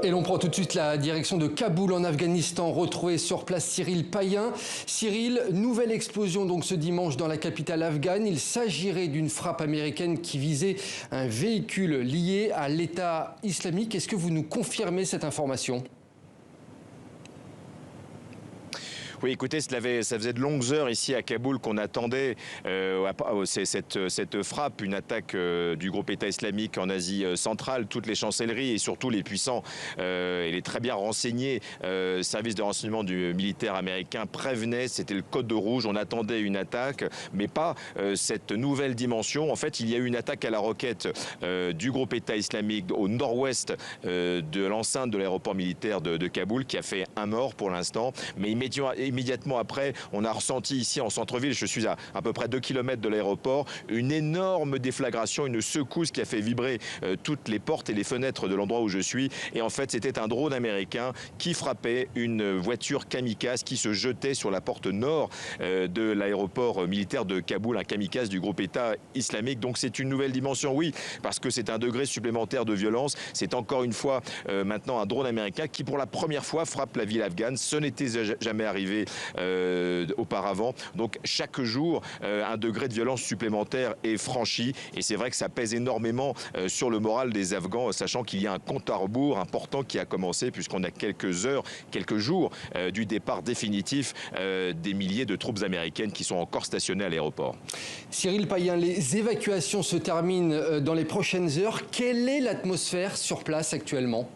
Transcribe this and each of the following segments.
Et l'on prend tout de suite la direction de Kaboul en Afghanistan, retrouvé sur place Cyril Payen. Cyril, nouvelle explosion donc ce dimanche dans la capitale afghane. Il s'agirait d'une frappe américaine qui visait un véhicule lié à l'État islamique. Est-ce que vous nous confirmez cette information ? Oui, écoutez, ça faisait de longues heures ici à Kaboul qu'on attendait cette frappe, une attaque du groupe État islamique en Asie centrale. Toutes les chancelleries et surtout les puissants et les très bien renseignés services de renseignement du militaire américain prévenaient, c'était le code rouge. On attendait une attaque, mais pas cette nouvelle dimension. En fait, il y a eu une attaque à la roquette du groupe État islamique au nord-ouest de l'enceinte de l'aéroport militaire de Kaboul qui a fait un mort pour l'instant, mais immédiatement après, on a ressenti ici en centre-ville, je suis à peu près 2 km de l'aéroport, une énorme déflagration, une secousse qui a fait vibrer toutes les portes et les fenêtres de l'endroit où je suis. Et en fait, c'était un drone américain qui frappait une voiture kamikaze qui se jetait sur la porte nord de l'aéroport militaire de Kaboul, un kamikaze du groupe État islamique. Donc c'est une nouvelle dimension, oui, parce que c'est un degré supplémentaire de violence. C'est encore une fois maintenant un drone américain qui pour la première fois frappe la ville afghane. Ce n'était jamais arrivé auparavant. Donc chaque jour, un degré de violence supplémentaire est franchi et c'est vrai que ça pèse énormément sur le moral des Afghans, sachant qu'il y a un compte à rebours important qui a commencé puisqu'on a quelques heures, quelques jours du départ définitif des milliers de troupes américaines qui sont encore stationnées à l'aéroport. Cyril Payen, les évacuations se terminent dans les prochaines heures. Quelle est l'atmosphère sur place actuellement ?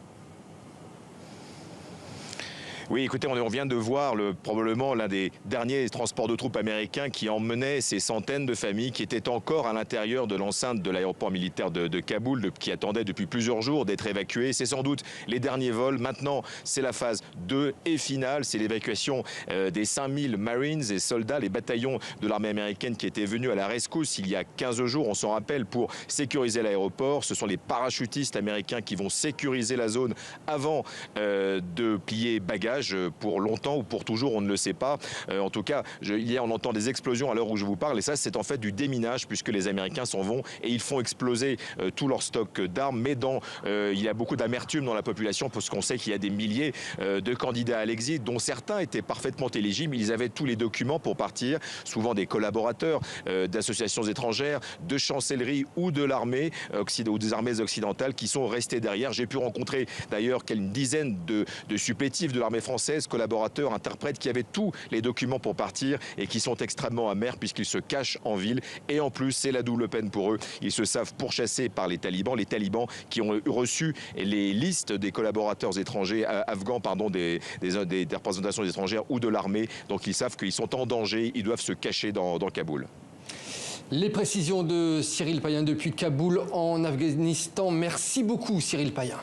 Oui, écoutez, on vient de voir probablement l'un des derniers transports de troupes américains qui emmenait ces centaines de familles qui étaient encore à l'intérieur de l'enceinte de l'aéroport militaire de Kaboul, qui attendaient depuis plusieurs jours d'être évacués. C'est sans doute les derniers vols. Maintenant, c'est la phase 2 et finale. C'est l'évacuation des 5000 Marines et soldats, les bataillons de l'armée américaine qui étaient venus à la rescousse il y a 15 jours, on s'en rappelle, pour sécuriser l'aéroport. Ce sont les parachutistes américains qui vont sécuriser la zone avant de plier bagages. Pour longtemps ou pour toujours, on ne le sait pas. En tout cas, hier, on entend des explosions à l'heure où je vous parle. Et ça, c'est en fait du déminage puisque les Américains s'en vont et ils font exploser tout leur stock d'armes. Mais il y a beaucoup d'amertume dans la population parce qu'on sait qu'il y a des milliers de candidats à l'exil dont certains étaient parfaitement éligibles. Ils avaient tous les documents pour partir, souvent des collaborateurs d'associations étrangères, de chancellerie ou de l'armée ou des armées occidentales qui sont restés derrière. J'ai pu rencontrer d'ailleurs une dizaine de supplétifs de l'armée française, collaborateurs, interprètes qui avaient tous les documents pour partir et qui sont extrêmement amers puisqu'ils se cachent en ville. Et en plus, c'est la double peine pour eux. Ils se savent pourchassés par les talibans qui ont reçu les listes des collaborateurs étrangers, afghans, des représentations étrangères ou de l'armée. Donc ils savent qu'ils sont en danger, ils doivent se cacher dans Kaboul. Les précisions de Cyril Payen depuis Kaboul en Afghanistan. Merci beaucoup Cyril Payen.